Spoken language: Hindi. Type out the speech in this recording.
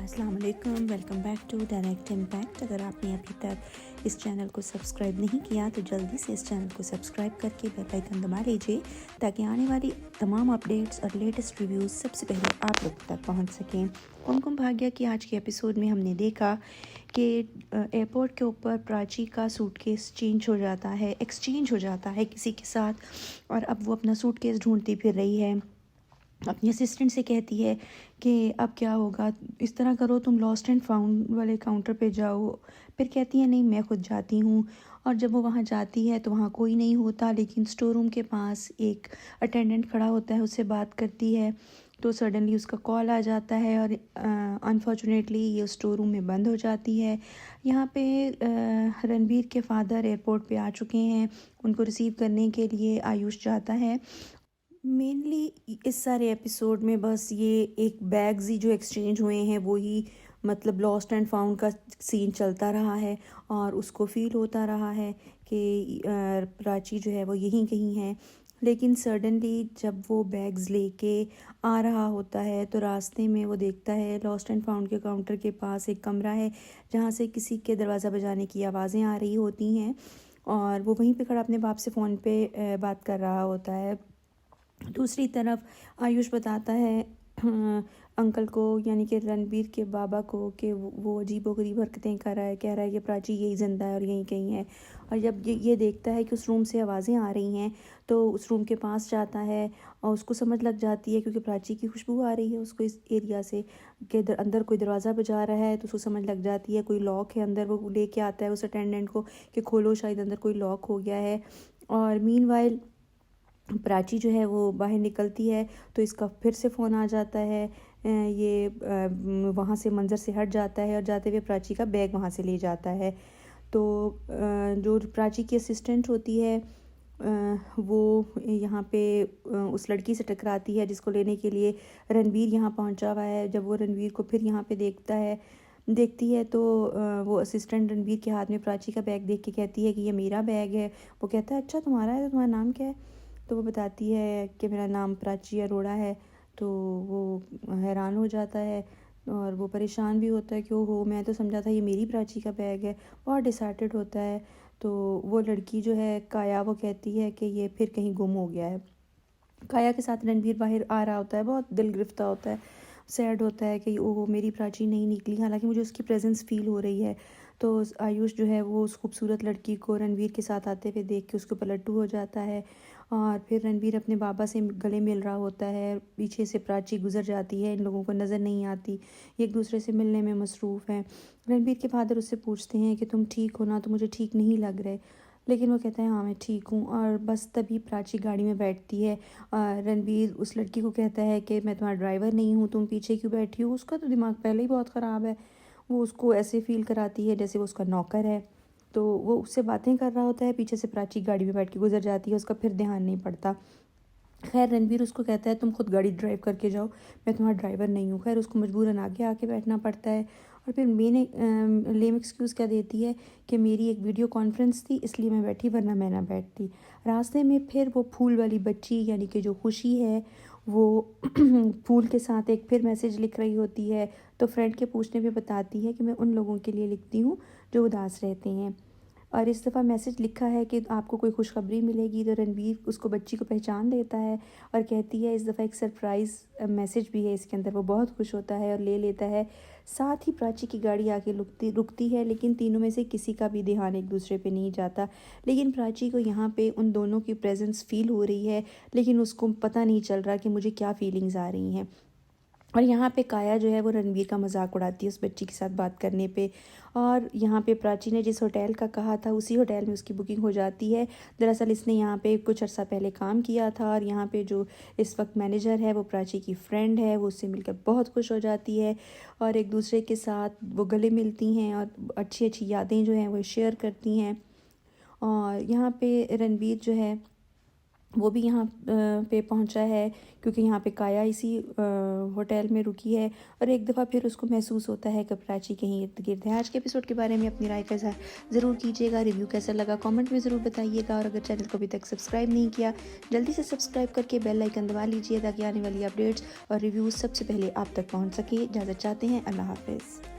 अस्सलाम वालेकुम, welcome back to direct impact. अगर आपने अभी तक इस चैनल को सब्सक्राइब नहीं किया तो जल्दी से इस चैनल को सब्सक्राइब करके बेल आइकन दबा लीजिए ताकि आने वाली तमाम अपडेट्स और लेटेस्ट रिव्यूज़ सबसे पहले आप लोग तक पहुंच सकें। कुमकुम भाग्य की आज के एपिसोड में हमने देखा कि एयरपोर्ट के ऊपर प्राची का सूटकेस चेंज हो जाता है, एक्सचेंज हो जाता है किसी के साथ, और अब वो अपना सूटकेस ढूंढती फिर रही है। अपनी असिस्टेंट से कहती है कि अब क्या होगा, इस तरह करो तुम लॉस्ट एंड फाउंड वाले काउंटर पे जाओ। फिर कहती है नहीं मैं खुद जाती हूँ। और जब वो वहाँ जाती है तो वहाँ कोई नहीं होता, लेकिन स्टोर रूम के पास एक अटेंडेंट खड़ा होता है, उससे बात करती है तो सडनली उसका कॉल आ जाता है और अनफॉर्चुनेटली ये स्टोर रूम में बंद हो जाती है। यहाँ पे रणबीर के फादर एयरपोर्ट पे आ चुके हैं, उनको रिसीव करने के लिए आयुष जाता है। मेनली इस सारे एपिसोड में बस ये एक बैग्स ही जो एक्सचेंज हुए हैं वो ही, मतलब लॉस्ट एंड फाउंड का सीन चलता रहा है और उसको फील होता रहा है कि प्राची जो है वो यहीं कहीं है। लेकिन सडनली जब वो बैग्स लेके आ रहा होता है तो रास्ते में वो देखता है लॉस्ट एंड फाउंड के काउंटर के पास एक कमरा है जहाँ से किसी के दरवाज़ा बजाने की आवाज़ें आ रही होती हैं, और वो वहीं पे खड़ा अपने बाप से फ़ोन पे बात कर रहा होता है। दूसरी तरफ आयुष बताता है अंकल को, यानी कि रणबीर के बाबा को, कि वो अजीबोगरीब हरकतें कर रहा है, कह रहा है कि प्राची यही ज़िंदा है और यहीं कहीं है। और जब ये देखता है कि उस रूम से आवाज़ें आ रही हैं तो उस रूम के पास जाता है और उसको समझ लग जाती है, क्योंकि प्राची की खुशबू आ रही है उसको इस एरिया से, कि अंदर कोई दरवाज़ा बजा रहा है, तो उसको समझ लग जाती है कोई लॉक है अंदर। वो लेके आता है उस अटेंडेंट को कि खोलो, शायद अंदर कोई लॉक हो गया है। और मीनवाइल प्राची जो है वो बाहर निकलती है तो इसका फिर से फ़ोन आ जाता है। ये वहाँ से मंज़र से हट जाता है और जाते हुए प्राची का बैग वहाँ से ले जाता है। तो जो प्राची की असिस्टेंट होती है वो यहाँ पे उस लड़की से टकराती है जिसको लेने के लिए रणबीर यहाँ पहुँचा हुआ है। जब वो रणबीर को फिर यहाँ पे देखती है तो वो असिस्टेंट रणबीर के हाथ में प्राची का बैग देख के कहती है कि ये मेरा बैग है। वो कहता है अच्छा तुम्हारा है, तो तुम्हारा नाम क्या है? तो वो बताती है कि मेरा नाम प्राची अरोड़ा है। तो वो हैरान हो जाता है और वो परेशान भी होता है कि ओहो, मैं तो समझा था ये मेरी प्राची का बैग है। बहुत डिसहार्टेड होता है। तो वो लड़की जो है काया, वो कहती है कि ये फिर कहीं गुम हो गया है। काया के साथ रणबीर बाहर आ रहा होता है, बहुत दिल गिरफ्ता होता है, सैड होता है कि ओह मेरी प्राची नहीं निकली, हालांकि मुझे उसकी प्रेजेंस फील हो रही है। तो आयुष जो है वो उस खूबसूरत लड़की को रणबीर के साथ आते हुए देख के उसके ऊपर लट्टू हो जाता है। और फिर रणबीर अपने बाबा से गले मिल रहा होता है, पीछे से प्राची गुजर जाती है, इन लोगों को नज़र नहीं आती, ये एक दूसरे से मिलने में मसरूफ़ हैं। रणबीर के फादर उससे पूछते हैं कि तुम ठीक हो ना, तो मुझे ठीक नहीं लग रहे। लेकिन वो कहता है हाँ मैं ठीक हूँ। और बस तभी प्राची गाड़ी में बैठती है। रणबीर उस लड़की को कहता है कि मैं तुम्हारा ड्राइवर नहीं हूँ, तुम पीछे क्यों बैठी हो। उसका तो दिमाग पहले ही बहुत ख़राब है, वो उसको ऐसे फील कराती है जैसे वो उसका नौकर है। तो वो उससे बातें कर रहा होता है, पीछे से प्राची गाड़ी में बैठ के गुजर जाती है, उसका फिर ध्यान नहीं पड़ता। खैर रणबीर उसको कहता है तुम खुद गाड़ी ड्राइव करके जाओ, मैं तुम्हारा ड्राइवर नहीं हूँ। खैर उसको मजबूरन आगे आके बैठना पड़ता है। और फिर मैंने लेम एक्सक्यूज़ क्या देती है कि मेरी एक वीडियो कॉन्फ्रेंस थी इसलिए मैं बैठी, वरना मैं ना बैठती। रास्ते में फिर वो फूल वाली बच्ची, यानी कि जो खुशी है, वो फूल के साथ एक फिर मैसेज लिख रही होती है। तो फ्रेंड के पूछने पे बताती है कि मैं उन लोगों के लिए लिखती हूँ जो उदास रहते हैं। और इस दफ़ा मैसेज लिखा है कि आपको कोई खुशखबरी मिलेगी। तो रणबीर उसको, बच्ची को पहचान लेता है और कहती है इस दफ़ा एक सरप्राइज़ मैसेज भी है इसके अंदर। वो बहुत खुश होता है और ले लेता है। साथ ही प्राची की गाड़ी आके रुकती है, लेकिन तीनों में से किसी का भी ध्यान एक दूसरे पे नहीं जाता। लेकिन प्राची को यहाँ पे उन दोनों की प्रेजेंस फील हो रही है, लेकिन उसको पता नहीं चल रहा कि मुझे क्या फीलिंग्स आ रही हैं। और यहाँ पे काया जो है वो रणबीर का मजाक उड़ाती है उस बच्ची के साथ बात करने पे। और यहाँ पे प्राची ने जिस होटल का कहा था उसी होटल में उसकी बुकिंग हो जाती है। दरअसल इसने यहाँ पे कुछ अर्सा पहले काम किया था, और यहाँ पे जो इस वक्त मैनेजर है वो प्राची की फ्रेंड है, वो उससे मिलकर बहुत खुश हो जाती है और एक दूसरे के साथ वो गले मिलती हैं और अच्छी अच्छी यादें जो हैं वो शेयर करती हैं। और यहाँ पे रणबीर जो है वो भी यहाँ पे पहुँचा है, क्योंकि यहाँ पे काया इसी होटल में रुकी है और एक दफ़ा फिर उसको महसूस होता है कि प्राची कहीं इर्द गिर्द है। आज के एपिसोड के बारे में अपनी राय का इज़हार ज़रूर कीजिएगा, रिव्यू कैसा लगा कमेंट में ज़रूर बताइएगा, और अगर चैनल को अभी तक सब्सक्राइब नहीं किया जल्दी से सब्सक्राइब करके बेल आइकन दबा लीजिए ताकि आने वाली अपडेट्स और रिव्यूज़ सबसे पहले आप तक पहुँच सके। इजाज़त चाहते हैं, अल्लाह हाफ़िज़।